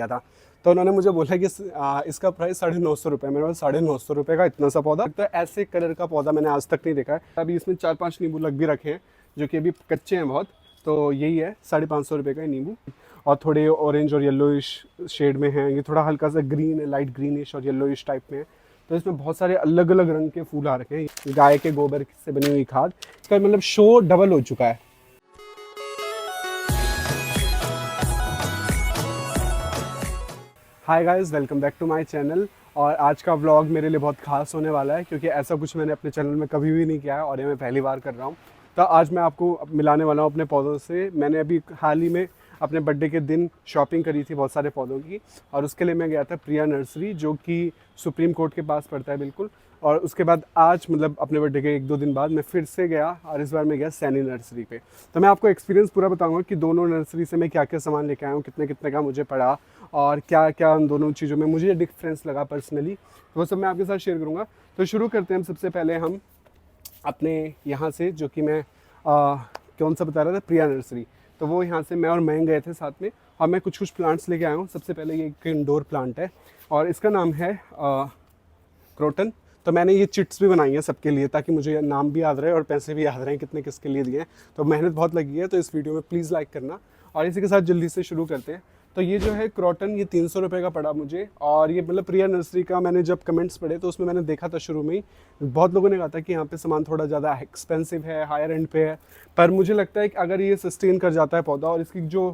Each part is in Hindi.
किया था। तो उन्होंने मुझे बोला कि इसका प्राइस 950 रुपये। मेरे पास 950 रुपये का इतना सा पौधा, तो ऐसे कलर का पौधा मैंने आज तक नहीं देखा है। अभी इसमें 4-5 नींबू लग भी रखे हैं जो कि अभी कच्चे हैं बहुत। तो यही है 550 रुपये का नींबू, और थोड़े ऑरेंज और येलोइश शेड में हैं। ये थोड़ा हल्का सा ग्रीन है, लाइट ग्रीनिश और येलोइश टाइप में है। तो इसमें बहुत सारे अलग अलग रंग के फूल आ रखे हैं। गाय के गोबर से बनी हुई खाद का मतलब शो डबल हो चुका है। Hi guys, welcome back to my channel. और आज का व्लॉग मेरे लिए बहुत खास होने वाला है क्योंकि ऐसा कुछ मैंने अपने चैनल में कभी भी नहीं किया है और ये मैं पहली बार कर रहा हूँ। तो आज मैं आपको मिलाने वाला हूँ अपने पौधों से। मैंने अभी हाल ही में अपने बर्थडे के दिन शॉपिंग करी थी बहुत सारे पौधों की, और उसके लिए मैं गया था प्रिया नर्सरी, जो कि सुप्रीम कोर्ट के पास पड़ता है बिल्कुल। और उसके बाद आज मतलब अपने बर्थडे के 1-2 दिन बाद मैं फिर से गया, और इस बार मैं गया सैनी नर्सरी पे। तो मैं आपको एक्सपीरियंस पूरा बताऊंगा कि दोनों नर्सरी से मैं क्या क्या सामान लेके आया हूँ, कितने कितने का मुझे पड़ा, और क्या क्या उन दोनों चीज़ों में मुझे डिफरेंस लगा पर्सनली, तो वो सब मैं आपके साथ शेयर करूँगा। तो शुरू करते हैं। सबसे पहले हम अपने यहाँ से, जो कि मैं कौन सा बता रहा था, प्रिया नर्सरी। तो वो यहाँ से मैं और मैं गए थे साथ में, और मैं कुछ कुछ प्लांट्स लेके आया हूँ। सबसे पहले ये एक इंडोर प्लांट है और इसका नाम है क्रोटन। तो मैंने ये चिट्स भी बनाई हैं सबके लिए, ताकि मुझे नाम भी याद रहे और पैसे भी याद रहे कितने किसके लिए दिए हैं। तो मेहनत बहुत लगी है, तो इस वीडियो में प्लीज़ लाइक करना। और इसी के साथ जल्दी से शुरू करते हैं। तो ये जो है क्रोटन, ये 300 रुपये का पड़ा मुझे। और ये मतलब प्रिया नर्सरी का मैंने जब कमेंट्स पढ़े तो उसमें मैंने देखा था शुरू में ही, बहुत लोगों ने कहा था कि यहाँ पे सामान थोड़ा ज़्यादा एक्सपेंसिव है, हायर एंड पे है। पर मुझे लगता है कि अगर ये सस्टेन कर जाता है पौधा, और इसकी जो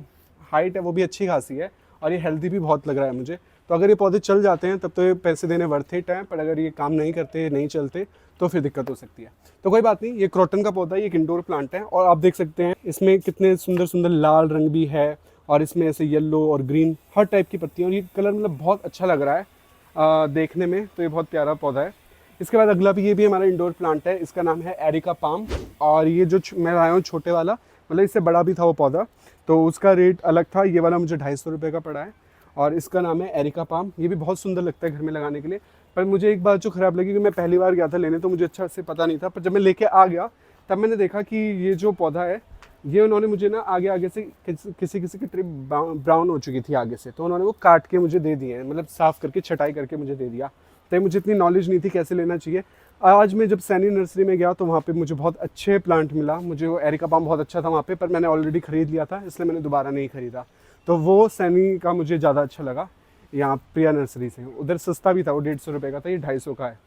हाइट है वो भी अच्छी खासी है, और ये हेल्दी भी बहुत लग रहा है मुझे, तो अगर ये पौधे चल जाते हैं तब तो ये पैसे देने वर्थ इट है। पर अगर ये काम नहीं करते, नहीं चलते, तो फिर दिक्कत हो सकती है। तो कोई बात नहीं, ये क्रोटन का पौधा, ये एक इंडोर प्लांट है। और आप देख सकते हैं इसमें कितने सुंदर सुंदर लाल रंग भी है, और इसमें ऐसे येलो और ग्रीन हर टाइप की पत्तियाँ, और ये कलर मतलब बहुत अच्छा लग रहा है देखने में। तो ये बहुत प्यारा पौधा है। इसके बाद अगला भी, ये भी हमारा इंडोर प्लांट है। इसका नाम है एरिका पाम। और ये जो मैं लाया हूँ छोटे वाला, मतलब इससे बड़ा भी था वो पौधा, तो उसका रेट अलग था। ये वाला मुझे 250 रुपये का पड़ा है, और इसका नाम है एरिका पाम। ये भी बहुत सुंदर लगता है घर में लगाने के लिए। पर मुझे एक बात जो ख़राब लगी कि मैं पहली बार गया था लेने, तो मुझे अच्छा से पता नहीं था। पर जब मैं लेके आ गया तब मैंने देखा कि ये जो पौधा है, ये उन्होंने मुझे ना आगे से किसी की ट्रिप ब्राउन हो चुकी थी आगे से, तो उन्होंने वो काट के मुझे दे दिए हैं, मतलब साफ़ करके छटाई करके मुझे दे दिया। तो मुझे इतनी नॉलेज नहीं थी कैसे लेना चाहिए। आज मैं जब सैनी नर्सरी में गया तो वहाँ पे मुझे बहुत अच्छे प्लांट मिला। मुझे वो एरिका पाम बहुत अच्छा था वहाँ पे, पर मैंने ऑलरेडी ख़रीद लिया था, इसलिए मैंने दोबारा नहीं ख़रीदा। तो वो सैनी का मुझे ज़्यादा अच्छा लगा यहाँ प्रिया नर्सरी से। उधर सस्ता भी था, वो 150 रुपये का था, ये 250 का है।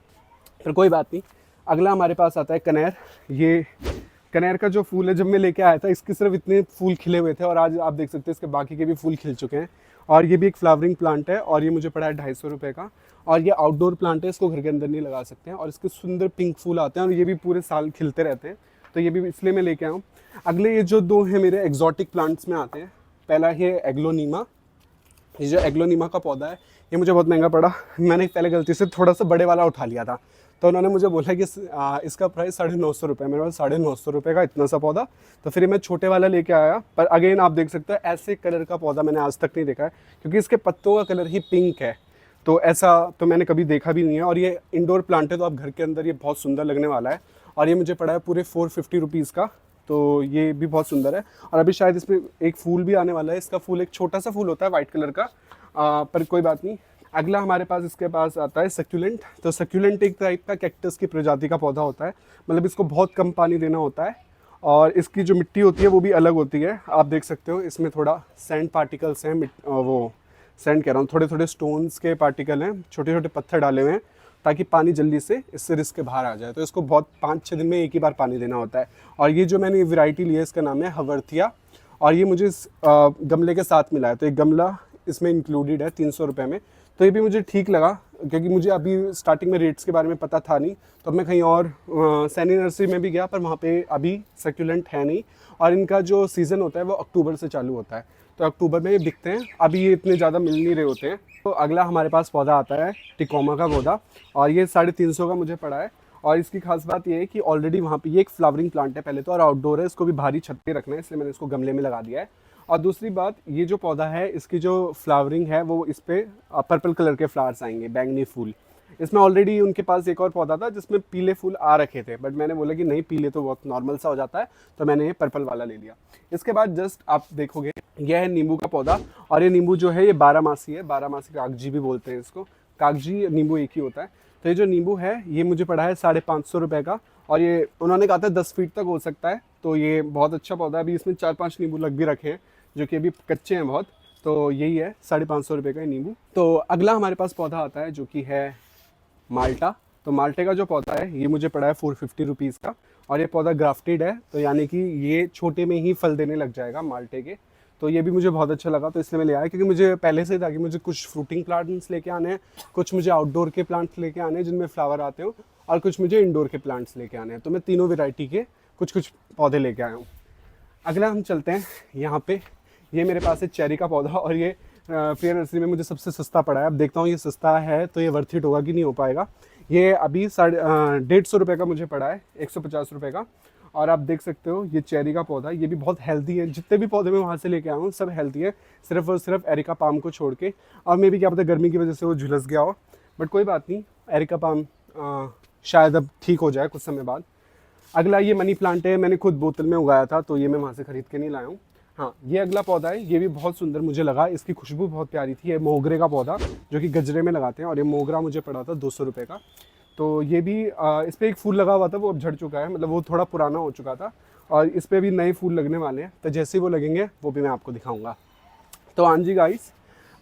पर कोई बात नहीं। अगला हमारे पास आता है कनेर। ये कनेर का जो फूल है, जब मैं लेके आया था इसके सिर्फ इतने फूल खिले हुए थे, और आज आप देख सकते हैं इसके बाकी के भी फूल खिल चुके हैं। और ये भी एक फ्लावरिंग प्लांट है, और ये मुझे पड़ा है 250 रुपये का। और ये आउटडोर प्लांट है, इसको घर के अंदर नहीं लगा सकते हैं। और इसके सुंदर पिंक फूल आते हैं, और ये भी पूरे साल खिलते रहते हैं। तो ये भी इसलिए मैं लेके आया हूँ। अगले ये जो दो हैं मेरे एक्जॉटिक प्लांट्स में आते हैं। पहला है एग्लोनीमा। ये जो एग्लोनीमा का पौधा है, ये मुझे बहुत महंगा पड़ा। मैंने पहले गलती से थोड़ा सा बड़े वाला उठा लिया था, तो उन्होंने मुझे बोला कि इसका प्राइस 950 रुपये। मेरे पास 950 रुपये का इतना सा पौधा। तो फिर मैं छोटे वाला लेके आया। पर अगेन आप देख सकते हैं ऐसे कलर का पौधा मैंने आज तक नहीं देखा है, क्योंकि इसके पत्तों का कलर ही पिंक है। तो ऐसा तो मैंने कभी देखा भी नहीं है। और ये इंडोर प्लांट है, तो आप घर के अंदर ये बहुत सुंदर लगने वाला है। और ये मुझे पड़ा है पूरे 450 रुपीज़ का। तो ये भी बहुत सुंदर है। और अभी शायद इसमें एक फूल भी आने वाला है। इसका फूल एक छोटा सा फूल होता है वाइट कलर का, पर कोई बात नहीं। अगला हमारे पास इसके पास आता है सक्यूलेंट। तो सक्यूलेंट एक टाइप का कैक्टस की प्रजाति का पौधा होता है, मतलब इसको बहुत कम पानी देना होता है, और इसकी जो मिट्टी होती है वो भी अलग होती है। आप देख सकते हो इसमें थोड़ा सैंड पार्टिकल्स हैं, वो सैंड कह रहा हूँ, थोड़े थोड़े स्टोन्स के पार्टिकल हैं, छोटे छोटे पत्थर डाले हुए हैं, ताकि पानी जल्दी से इससे रिस के बाहर आ जाए। तो इसको बहुत 5-6 दिन में एक ही बार पानी देना होता है। और ये जो मैंने वैरायटी ली है, इसका नाम है हवर्थिया, और ये मुझे गमले के साथ मिला है। तो एक गमला इसमें इंक्लूडेड है 300 रुपये में। तो ये भी मुझे ठीक लगा, क्योंकि मुझे अभी स्टार्टिंग में रेट्स के बारे में पता था नहीं। तो मैं कहीं और सैनी नर्सरी में भी गया, पर वहाँ पे अभी सक्यूलेंट है नहीं। और इनका जो सीज़न होता है वो अक्टूबर से चालू होता है, तो अक्टूबर में ये बिकते हैं। अभी ये इतने ज़्यादा मिल नहीं रहे होते हैं। तो अगला हमारे पास पौधा आता है टिकोमा का पौधा, और ये 350 का मुझे पड़ा है। और इसकी खास बात ये है कि ऑलरेडी वहाँ पे ये एक फ्लावरिंग प्लांट है पहले तो, और आउटडोर है, इसको भी भारी छत पे रखना है, इसलिए मैंने इसको गमले में लगा दिया है। और दूसरी बात, ये जो पौधा है इसकी जो फ्लावरिंग है वो इस पर पर्पल कलर के फ्लावर्स आएंगे, बैंगनी फूल। इसमें ऑलरेडी उनके पास एक और पौधा था जिसमें पीले फूल आ रखे थे, बट मैंने बोला कि नहीं, पीले तो बहुत नॉर्मल सा हो जाता है, तो मैंने ये पर्पल वाला ले लिया। इसके बाद जस्ट आप देखोगे, यह है नींबू का पौधा, और ये नींबू जो है ये 12 मासी है, 12 मासी कागजी भी बोलते हैं इसको, कागजी नींबू एक ही होता है। तो ये जो नींबू है ये मुझे पड़ा है 550 रुपये का, और ये उन्होंने कहा था 10 फीट तक हो सकता है, तो ये बहुत अच्छा पौधा है। अभी इसमें 4-5 नींबू लग भी रखे हैं जो कि अभी कच्चे हैं बहुत, तो यही है 550 रुपये का नींबू। तो अगला हमारे पास पौधा आता है जो कि है माल्टा। तो माल्टे का जो पौधा है ये मुझे पड़ा है 450 रुपीज़ का, और ये पौधा ग्राफ्टेड है, तो यानी कि ये छोटे में ही फल देने लग जाएगा माल्टे के। तो ये भी मुझे बहुत अच्छा लगा, तो इसलिए मैं ले आया, क्योंकि मुझे पहले से ही था कि मुझे कुछ फ्रूटिंग प्लांट्स लेके आने हैं, कुछ मुझे आउटडोर के प्लांट्स लेके आने हैं जिनमें फ्लावर आते हो, और कुछ मुझे इंडोर के प्लांट्स लेके आने हैं। तो मैं तीनों वेराइटी के कुछ कुछ पौधे लेके आया हूँ। अगला हम चलते हैं यहाँ पे, ये मेरे पास है चेरी का पौधा, और ये प्रिया नर्सरी में मुझे सबसे सस्ता पड़ा है। अब देखता हूँ ये सस्ता है तो ये वर्थ इट होगा कि नहीं हो पाएगा। ये अभी 150 रुपये का मुझे पड़ा है, 150 रुपये का। और आप देख सकते हो ये चेरी का पौधा, ये भी बहुत हेल्दी है। जितने भी पौधे मैं वहाँ से लेके आया हूँ सब हेल्दी है, सिर्फ और सिर्फ एरिका पाम को छोड़ के। और मे भी क्या पता गर्मी की वजह से वो झुलस गया हो, बट कोई बात नहीं, एरिका पाम शायद अब ठीक हो जाए कुछ समय बाद। अगला ये मनी प्लांट है, मैंने खुद बोतल में उगाया था, तो ये मैं वहाँ से ख़रीद के नहीं लाया हूँ। हाँ, ये अगला पौधा है, ये भी बहुत सुंदर मुझे लगा, इसकी खुशबू बहुत प्यारी थी। ये मोगरे का पौधा जो कि गजरे में लगाते हैं, और ये मोगरा मुझे पड़ा था 200 रुपये का। तो ये भी इस पर एक फूल लगा हुआ था, वो अब झड़ चुका है, मतलब वो थोड़ा पुराना हो चुका था, और इस पर भी नए फूल लगने वाले हैं, तो जैसे ही वो लगेंगे वो भी मैं आपको दिखाऊंगा। तो हाँ जी गाइस,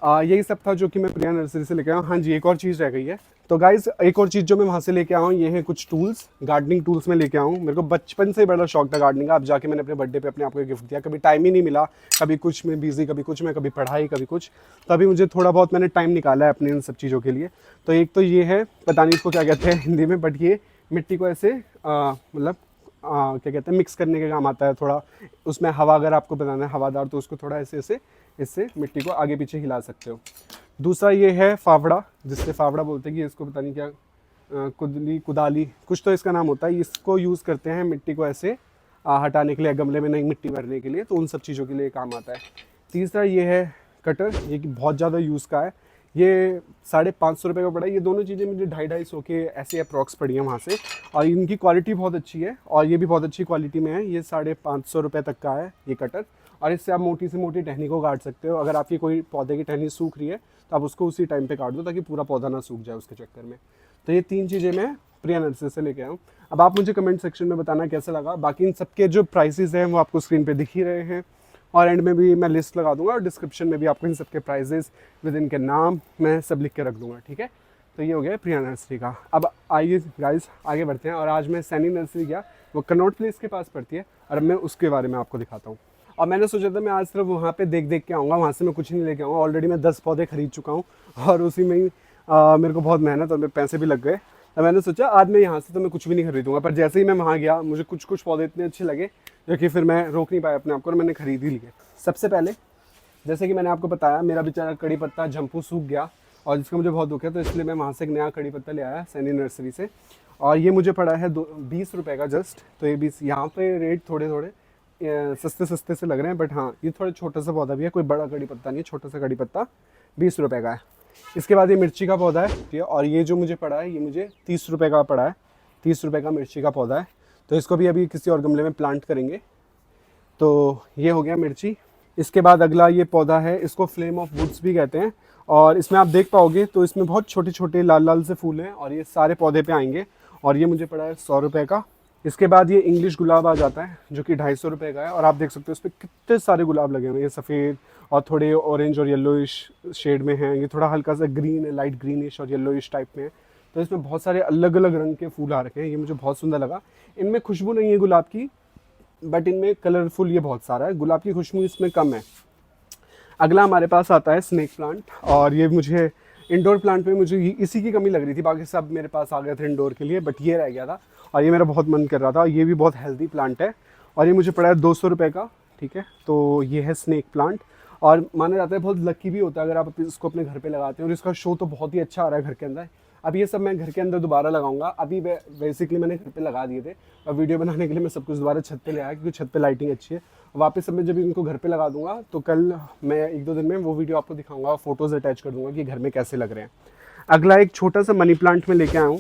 यही सब था जो कि मैं प्रिया नर्सरी से लेके आया हूँ। हाँ जी, एक और चीज़ रह गई है। तो गाइस एक और चीज़ जो मैं वहाँ से लेके आया हूँ, ये है कुछ टूल्स, गार्डनिंग टूल्स में लेके आया हूँ। मेरे को बचपन से बड़ा शौक था गार्डनिंग का। अब जाके मैंने अपने बर्थडे पे अपने आप को गिफ्ट दिया, कभी टाइम ही नहीं मिला, कभी कुछ में बिजी, कभी कुछ में, कभी पढ़ाई, कभी कुछ। तो अभी मुझे थोड़ा बहुत मैंने टाइम निकाला है अपने इन सब चीज़ों के लिए। तो एक तो ये है, पता नहीं इसको क्या कहते हैं हिंदी में, बट ये मिट्टी को ऐसे मतलब क्या कहते हैं, मिक्स करने के काम आता है। थोड़ा उसमें हवा अगर आपको बनाना है हवादार, तो उसको थोड़ा ऐसे ऐसे इससे मिट्टी को आगे पीछे हिला सकते हो। दूसरा ये है फावड़ा, जिससे फावड़ा बोलते हैं कि इसको पता नहीं क्या, कुदली कुदाली कुछ तो इसका नाम होता है। इसको यूज़ करते हैं मिट्टी को ऐसे हटाने के लिए, गमले में नई मिट्टी भरने के लिए, तो उन सब चीज़ों के लिए काम आता है। तीसरा ये है कटर, ये कि बहुत ज़्यादा यूज़ का है, ये 550 रुपये का पड़ा है। ये दोनों चीज़ें मुझे 250-250 के ऐसे अप्रॉक्स पड़ी हैं वहाँ से, और इनकी क्वालिटी बहुत अच्छी है, और ये भी बहुत अच्छी क्वालिटी में है। ये 550 रुपये तक का है ये कटर, और इससे आप मोटी से मोटी टहनी को काट सकते हो। अगर आपकी कोई पौधे की टहनी सूख रही है तो आप उसको उसी टाइम पे काट दो, ताकि पूरा पौधा ना सूख जाए उसके चक्कर में। तो ये 3 चीज़ें मैं प्रिया नर्सरी से लेके आया हूँ। अब आप मुझे कमेंट सेक्शन में बताना कैसा लगा। बाकी इन सबके जो प्राइसेस हैं वो आपको स्क्रीन पे दिख ही रहे हैं, और एंड में भी मैं लिस्ट लगा दूंगा, और डिस्क्रिप्शन में भी आपको इन सबके प्राइजेस विद इनके नाम मैं सब लिख के रख दूंगा, ठीक है। तो ये हो गया प्रिया नर्सरी का। अब आइए गाइस आगे बढ़ते हैं, और आज मैं सैनी नर्सरी गया, वो कनॉट प्लेस के पास पड़ती है, और अब मैं उसके बारे में आपको दिखाता हूँ। और मैंने सोचा था मैं आज सिर्फ वहाँ पे देख देख के आऊँगा, वहाँ से मैं कुछ नहीं लेके आऊँगा। ऑलरेडी मैं 10 पौधे खरीद चुका हूँ, और उसी में ही मेरे को बहुत मेहनत और मेरे पैसे भी लग गए। तो मैंने सोचा आज मैं यहाँ से तो मैं कुछ भी नहीं खरीदूंगा, पर जैसे ही मैं वहाँ गया मुझे कुछ कुछ पौधे इतने अच्छे लगे जो कि फिर मैं रोक नहीं पाया अपने आप को, और मैंने खरीद ही लिए। सबसे पहले जैसे कि मैंने आपको बताया, मेरा बेचारा कड़ी पत्ता झम्पू सूख गया, और जिसका मुझे बहुत दुख है, तो इसलिए मैं वहाँ से एक नया कड़ी पत्ता ले आया सैनी नर्सरी से, और ये मुझे पड़ा है 20 रुपये का जस्ट। तो ये 20, यहाँ पे रेट थोड़े थोड़े सस्ते सस्ते से लग रहे हैं, बट हाँ ये थोड़ा छोटा सा पौधा भी है, कोई बड़ा कड़ी पत्ता नहीं है, छोटा सा कड़ी पत्ता 20 रुपये का है। इसके बाद ये मिर्ची का पौधा है, और ये जो मुझे पड़ा है ये मुझे 30 रुपये का पड़ा है, 30 रुपये का मिर्ची का पौधा है। तो इसको भी अभी किसी और गमले में प्लांट करेंगे। तो ये हो गया मिर्ची। इसके बाद अगला ये पौधा है, इसको फ्लेम ऑफ वुड्स भी कहते हैं, और इसमें आप देख पाओगे तो इसमें बहुत छोटे छोटे लाल लाल से फूल हैं, और ये सारे पौधे पे आएंगे, और ये मुझे पड़ा है 100 रुपये का। इसके बाद ये इंग्लिश गुलाब आ जाता है जो कि 250 रुपये का है, और आप देख सकते हो इस पर कितने सारे गुलाब लगे हुए हैं। ये सफ़ेद और थोड़े ऑरेंज और येलोइश शेड में हैं, ये थोड़ा हल्का सा ग्रीन है, लाइट ग्रीनिश और येलोइश टाइप में है। तो इसमें बहुत सारे अलग अलग रंग के फूल आ रखे हैं, ये मुझे बहुत सुंदर लगा। इनमें खुशबू नहीं है गुलाब की, बट इनमें कलरफुल ये बहुत सारा है, गुलाब की खुशबू इसमें कम है। अगला हमारे पास आता है स्नेक प्लांट, और ये मुझे इंडोर प्लांट में मुझे इसी की कमी लग रही थी, बाकी सब मेरे पास आ गए थे इंडोर के लिए, बट ये रह गया था, और ये मेरा बहुत मन कर रहा था। ये भी बहुत हेल्दी प्लांट है, और ये मुझे पड़ा है 200 रुपये का, ठीक है। तो ये है स्नेक प्लांट, और माना जाता है बहुत लकी भी होता है अगर आप इसको अपने घर पे लगाते हैं, और इसका शो तो बहुत ही अच्छा आ रहा है घर के अंदर। अब ये सब मैं घर के अंदर दोबारा लगाऊंगा। अभी बेसिकली मैंने घर पे लगा दिए थे, और वीडियो बनाने के लिए मैं सब कुछ दोबारा छत पे ले आया, क्योंकि छत पे लाइटिंग अच्छी है। वापस अब मैं जब इनको घर पे लगा दूंगा तो कल मैं 1-2 दिन में वो वीडियो आपको दिखाऊंगा और फोटोज़ अटैच कर दूंगा कि घर में कैसे लग रहे हैं। अगला एक छोटा सा मनी प्लांट में लेके आया हूँ।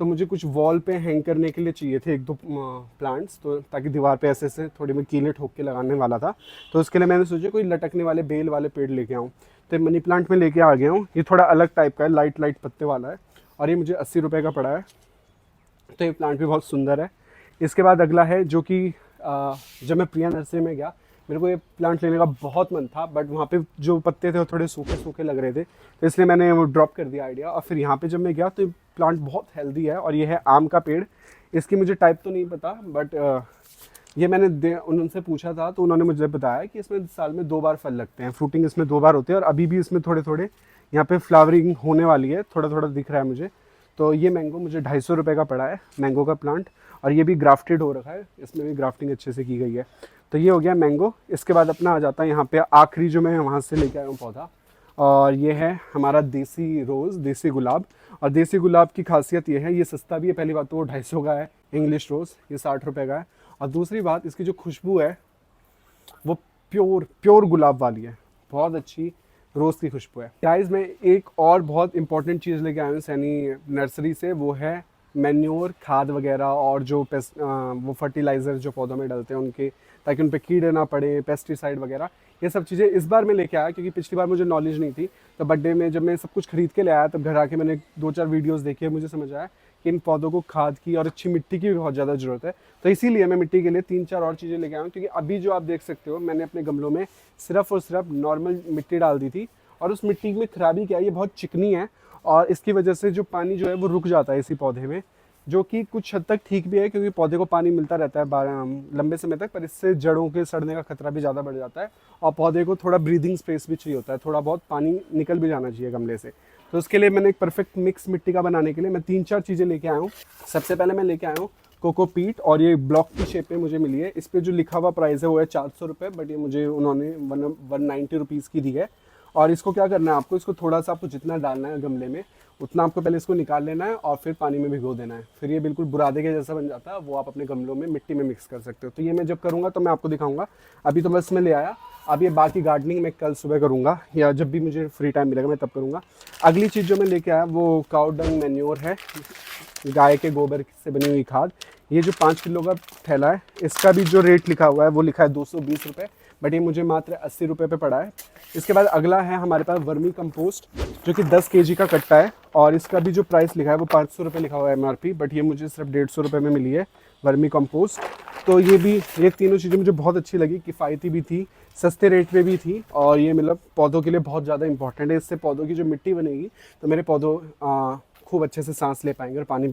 तो मुझे कुछ वॉल पे हैंग करने के लिए चाहिए थे एक दो प्लांट्स, तो ताकि दीवार पे ऐसे ऐसे थोड़ी मैं कीले ठोक के लगाने वाला था। तो उसके लिए मैंने सोचा कोई लटकने वाले बेल वाले पेड़ लेके आऊँ। तो मनी प्लांट में लेके आ गया हूँ। ये थोड़ा अलग टाइप का है, लाइट लाइट पत्ते वाला है, और ये मुझे 80 रुपये का पड़ा है। तो ये प्लांट भी बहुत सुंदर है। इसके बाद अगला है जो कि जब मैं प्रिया नर्सरी में गया, मेरे को ये प्लांट लेने का बहुत मन था, बट वहाँ पे जो पत्ते थे वो थोड़े सूखे सूखे लग रहे थे, तो इसलिए मैंने वो ड्रॉप कर दिया आइडिया। और फिर यहाँ पे जब मैं गया तो ये प्लांट बहुत हेल्दी है, और ये है आम का पेड़। इसकी मुझे टाइप तो नहीं पता, बट ये मैंने उनसे पूछा था, तो उन्होंने मुझे बताया कि इसमें साल में 2 बार फल लगते हैं, फ्रूटिंग इसमें 2 बार होती है, और अभी भी इसमें थोड़े थोड़े यहाँ पे फ्लावरिंग होने वाली है, थोड़ा थोड़ा दिख रहा है मुझे। तो ये मैंगो मुझे 250 रुपये का पड़ा है, मैंगो का प्लांट, और ये भी ग्राफ्टेड हो रखा है, इसमें भी ग्राफ्टिंग अच्छे से की गई है। तो ये हो गया मैंगो। इसके बाद अपना आ जाता है यहाँ पे आखिरी जो मैं वहाँ से लेके आया हूँ पौधा, और ये है हमारा देसी रोज़, देसी गुलाब। और देसी गुलाब की खासियत ये है, ये सस्ता भी है, पहली बात तो वो 250 का है। इंग्लिश रोज़ ये 60 रुपये का है। और दूसरी बात, इसकी जो खुशबू है वो प्योर प्योर गुलाब वाली है, बहुत अच्छी रोज़ की खुशबू है। गाइस मैं एक और बहुत इंपॉर्टेंट चीज़ लेके आया हूँ सैनी नर्सरी से, वो है मैन्योर, खाद वगैरह, और जो वो फर्टिलाइज़र जो पौधों में डालते हैं उनके, ताकि उन पे कीड़े ना पड़े, पेस्टिसाइड वगैरह, ये सब चीज़ें इस बार मैं लेके आया, क्योंकि पिछली बार मुझे नॉलेज नहीं थी। तो बर्थडे में जब मैं सब कुछ खरीद के ले आया, तब घर आके मैंने 2-4 वीडियोस देखी, मुझे समझ आया कि इन पौधों को खाद की और अच्छी मिट्टी की भी बहुत ज़्यादा ज़रूरत है। तो इसीलिए मैं मिट्टी के लिए 3-4 और चीज़ें लेके आया हूँ, क्योंकि अभी जो आप देख सकते हो, मैंने अपने गमलों में सिर्फ और सिर्फ नॉर्मल मिट्टी डाल दी थी, और उस मिट्टी में खराबी क्या है, ये बहुत चिकनी है, और इसकी वजह से जो पानी जो है वो रुक जाता है इसी पौधे में, जो कि कुछ हद तक ठीक भी है, क्योंकि पौधे को पानी मिलता रहता है लंबे समय तक, पर इससे जड़ों के सड़ने का खतरा भी ज़्यादा बढ़ जाता है, और पौधे को थोड़ा ब्रीदिंग स्पेस भी चाहिए होता है, थोड़ा बहुत पानी निकल भी जाना चाहिए गमले से। तो उसके लिए मैंने एक परफेक्ट मिक्स मिट्टी का बनाने के लिए मैं 3-4 चीज़ें लेके आया हूँ। सबसे पहले मैं लेके आया हूँ कोकोपीट, और ये ब्लॉक की शेप में मुझे मिली है। इस पर जो लिखा हुआ प्राइस है वो है 400 रुपये, बट ये मुझे उन्होंने 190 रुपीज़ की दी है। और इसको क्या करना है आपको, इसको थोड़ा सा आपको जितना डालना है गमले में, उतना आपको पहले इसको निकाल लेना है, और फिर पानी में भिगो देना है। फिर ये बिल्कुल बुरादे के जैसा बन जाता है, वो आप अपने गमलों में मिट्टी में मिक्स कर सकते हो। तो ये मैं जब करूँगा तो मैं आपको दिखाऊंगा। अभी तो बस मैं ले आया, अब ये बाकी गार्डनिंग मैं कल सुबह करूँगा, या जब भी मुझे फ्री टाइम मिलेगा मैं तब करूँगा। अगली चीज़ जो मैं लेके आया वो काउ डंग मैन्योर है, गाय के गोबर से बनी हुई खाद। ये जो 5 किलो का थैला है, इसका भी जो रेट लिखा हुआ है वो लिखा है 220 रुपये, बट ये मुझे मात्र 80 रुपये पे पड़ा है। इसके बाद अगला है हमारे पास वर्मी कंपोस्ट, जो कि 10 केजी का कट्टा है, और इसका भी जो प्राइस लिखा है वो 500 रुपये लिखा हुआ है MRP, बट ये मुझे सिर्फ 150 रुपये में मिली है वर्मी कंपोस्ट। तो ये तीनों चीज़ें मुझे बहुत अच्छी लगी, किफ़ायती भी थी, सस्ते रेट पे भी थी, और ये मतलब पौधों के लिए बहुत ज़्यादा इंपॉर्टेंट है। इससे पौधों की जो मिट्टी बनेगी तो मेरे पौधों खूब अच्छे से सांस ले पाएंगे और पानी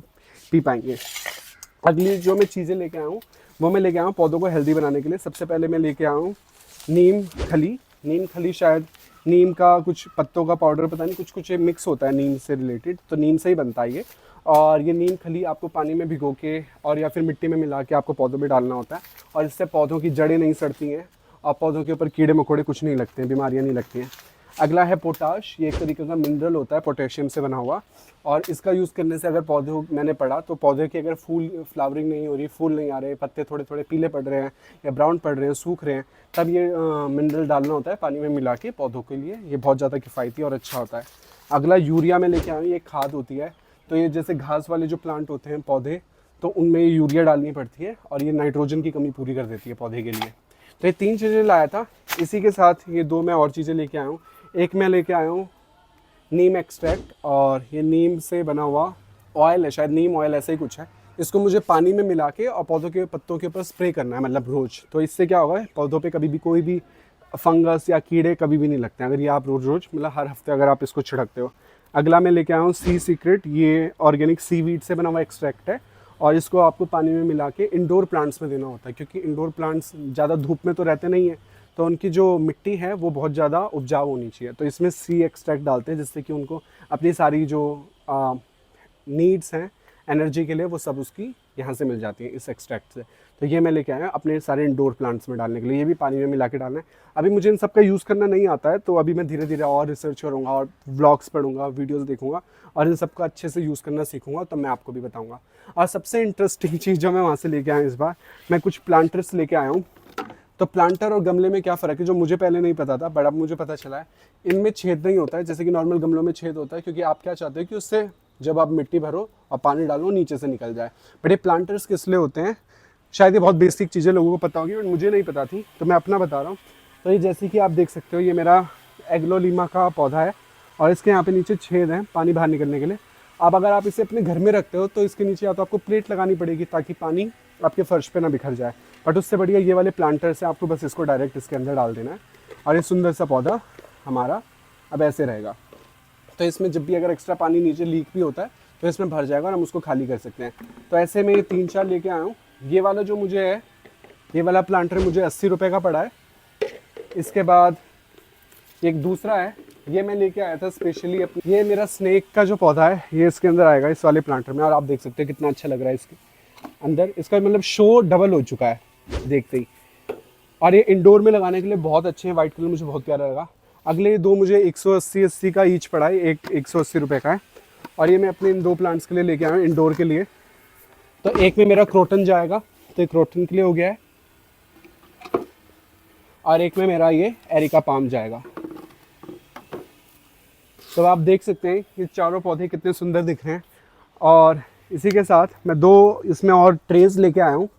पी पाएंगे। अगली जो मैं चीज़ें लेके आया हूँ वो मैं लेके आया हूँ पौधों को हेल्दी बनाने के लिए। सबसे पहले मैं लेके आया हूँ नीम खली, शायद नीम का कुछ पत्तों का पाउडर, पता नहीं, कुछ मिक्स होता है नीम से रिलेटेड, तो नीम से ही बनता है ये। और ये नीम खली आपको पानी में भिगो के और या फिर मिट्टी में मिला के आपको पौधों में डालना होता है, और इससे पौधों की जड़ें नहीं सड़ती हैं, और पौधों के ऊपर कीड़े मकोड़े कुछ नहीं लगते हैं, बीमारियाँ नहीं लगती हैं। अगला है पोटाश, ये एक तरीके का मिनरल होता है, पोटेशियम से बना हुआ, और इसका यूज़ करने से अगर पौधों, मैंने पढ़ा तो पौधे की अगर फ्लावरिंग नहीं हो रही, फूल नहीं आ रहे, पत्ते थोड़े थोड़े पीले पड़ रहे हैं या ब्राउन पड़ रहे हैं, सूख रहे हैं, तब ये मिनरल डालना होता है पानी में मिला के पौधों के लिए। ये बहुत ज़्यादा किफ़ायती और अच्छा होता है। अगला यूरिया में लेके आऊँ, ये खाद होती है, तो ये जैसे घास वाले जो प्लांट होते हैं पौधे, तो उनमें ये यूरिया डालनी पड़ती है, और ये नाइट्रोजन की कमी पूरी कर देती है पौधे के लिए। तो ये 3 चीज़ें लाया था। इसी के साथ ये 2 मैं और चीज़ें लेके आया हूँ। एक मैं लेके आया हूँ नीम एक्सट्रैक्ट, और ये नीम से बना हुआ ऑयल है, शायद नीम ऑयल ऐसा ही कुछ है। इसको मुझे पानी में मिला के और पौधों के पत्तों के ऊपर स्प्रे करना है, मतलब रोज़। तो इससे क्या होगा, पौधों पे कभी भी कोई भी फंगस या कीड़े कभी भी नहीं लगते हैं, अगर ये आप रोज़ मतलब हर हफ्ते अगर आप इसको छिड़कते हो। अगला मैं लेके आया हूँ सी सीक्रेट, ये ऑर्गेनिक सीवीड से बना हुआ एक्सट्रैक्ट है, और इसको आपको पानी में मिला के इंडोर प्लांट्स में देना होता है, क्योंकि इंडोर प्लांट्स ज़्यादा धूप में तो रहते नहीं हैं, तो उनकी जो मिट्टी है वो बहुत ज़्यादा उपजाऊ होनी चाहिए। तो इसमें सी एक्सट्रैक्ट डालते हैं, जिससे कि उनको अपनी सारी जो नीड्स हैं एनर्जी के लिए, वो सब उसकी यहाँ से मिल जाती है इस एक्सट्रैक्ट से। तो ये मैं लेके आया अपने सारे इंडोर प्लांट्स में डालने के लिए। ये भी पानी में मिला के डालना है। अभी मुझे इन सब का यूज़ करना नहीं आता है, तो अभी मैं धीरे धीरे और रिसर्च करूँगा और व्लॉग्स पढ़ूंगा, वीडियोज़ देखूँगा, और इन सब का अच्छे से यूज़ करना सीखूँगा, तो मैं आपको भी बताऊँगा। और सबसे इंटरेस्टिंग चीज़ जो मैं वहाँ से लेके आया इस बार, मैं कुछ प्लांटर्स लेके आया हूँ। तो प्लांटर और गमले में क्या फ़र्क है, जो मुझे पहले नहीं पता था बट अब मुझे पता चला है, इनमें छेद नहीं होता है जैसे कि नॉर्मल गमलों में छेद होता है, क्योंकि आप क्या चाहते हो कि उससे जब आप मिट्टी भरो और पानी डालो नीचे से निकल जाए। बट ये प्लांटर्स किस लिए होते हैं, शायद ये बहुत बेसिक चीज़ें लोगों को पता होगी बट मुझे नहीं पता थी, तो मैं अपना बता रहा हूँ। तो ये जैसे कि आप देख सकते हो, ये मेरा एग्लोलीमा का पौधा है और इसके यहाँ पे नीचे छेद हैं पानी बाहर निकलने के लिए। अब अगर आप इसे अपने घर में रखते हो तो इसके नीचे या तो आपको प्लेट लगानी पड़ेगी ताकि पानी आपके फर्श पे ना बिखर जाए, बट उससे बढ़िया ये वाले प्लांटर से आपको बस इसको डायरेक्ट इसके अंदर डाल देना है और ये सुंदर सा पौधा हमारा अब ऐसे रहेगा। तो इसमें जब भी अगर एक्स्ट्रा पानी नीचे लीक भी होता है तो इसमें भर जाएगा और हम उसको खाली कर सकते हैं। तो ऐसे में ये 3-4 लेके आया हूँ। ये वाला जो मुझे है, ये वाला प्लांटर मुझे 80 रुपये का पड़ा है। इसके बाद एक दूसरा है, ये मैं लेके आया था स्पेशली अपनी, ये मेरा स्नेक का जो पौधा है ये इसके अंदर आएगा इस वाले प्लांटर में, और आप देख सकते हैं कितना अच्छा लग रहा है इसके अंदर। इसका मतलब शो डबल हो चुका है देखते ही, और ये इंडोर में लगाने के लिए बहुत अच्छे हैं। वाइट कलर मुझे बहुत प्यारा लगा। अगले 2 मुझे 180 का ईच पड़ा है, एक 180 रुपये का है, और ये मैं अपने इन 2 प्लांट्स के लिए लेके आया हूँ इंडोर के लिए। तो एक में मेरा क्रोटन जाएगा, तो क्रोटन के लिए हो गया है, और एक में मेरा ये एरिका पाम जाएगा। तो आप देख सकते हैं ये चारों पौधे कितने सुंदर दिख रहे हैं। और इसी के साथ मैं 2 इसमें और ट्रेज लेके आया हूँ,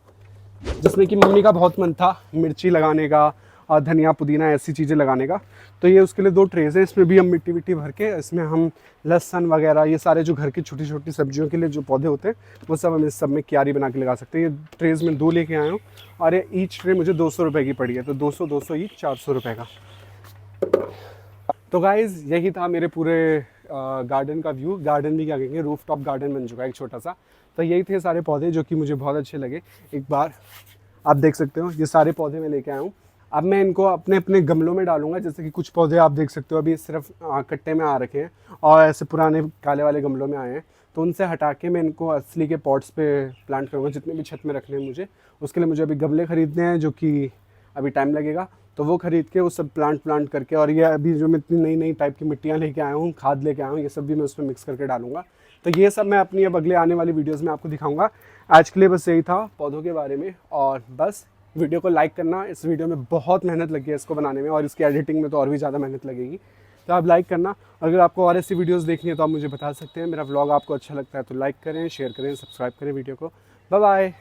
जिसमें कि मम्मी का बहुत मन था मिर्ची लगाने का और धनिया पुदीना ऐसी चीज़ें लगाने का। तो ये उसके लिए 2 ट्रेज हैं, इसमें भी हम मिट्टी विट्टी भर के इसमें हम लहसुन वगैरह ये सारे जो घर की छोटी छोटी सब्जियों के लिए जो पौधे होते हैं वो सब हम इस सब में क्यारी बना के लगा सकते हैं। ये ट्रेज में 2 लेके आया हूँ, और ये ईच ट्रे मुझे 200 रुपये की पड़ी है, तो 200 ईच 400 रुपये का। तो गाइज़ यही था मेरे पूरे गार्डन का व्यू। गार्डन भी क्या कहेंगे, रूफ टॉप गार्डन बन चुका है एक छोटा सा। तो यही थे सारे पौधे जो कि मुझे बहुत अच्छे लगे। एक बार आप देख सकते हो ये सारे पौधे मैं लेके आया हूँ। अब मैं इनको अपने अपने गमलों में डालूंगा, जैसे कि कुछ पौधे आप देख सकते हो अभी सिर्फ कट्टे में आ रखे हैं और ऐसे पुराने काले वाले गमलों में आए हैं, तो उनसे हटा के मैं इनको असली के पॉट्स पे प्लांट करूँगा जितने भी छत में रखने हैं मुझे। उसके लिए मुझे अभी गमले ख़रीदने हैं, जो कि अभी टाइम लगेगा, तो वो ख़रीद के वो सब प्लांट करके, और ये अभी जो मैं इतनी नई टाइप की मिट्टियाँ लेके आया हूँ, खाद लेके आया हूँ, ये सब भी मैं उसमें मिक्स करके डालूंगा। तो ये सब मैं अपनी अब अगले आने वाली वीडियोज़ में आपको दिखाऊंगा। आज के लिए बस यही था पौधों के बारे में, और बस वीडियो को लाइक करना। इस वीडियो में बहुत मेहनत लगी है इसको बनाने में, और इसकी एडिटिंग में तो और भी ज़्यादा मेहनत लगेगी, तो आप लाइक करना। अगर आपको और ऐसी वीडियोस देखनी है तो आप मुझे बता सकते हैं। मेरा व्लॉग आपको अच्छा लगता है तो लाइक करें, शेयर करें, सब्सक्राइब करें वीडियो को। Bye bye.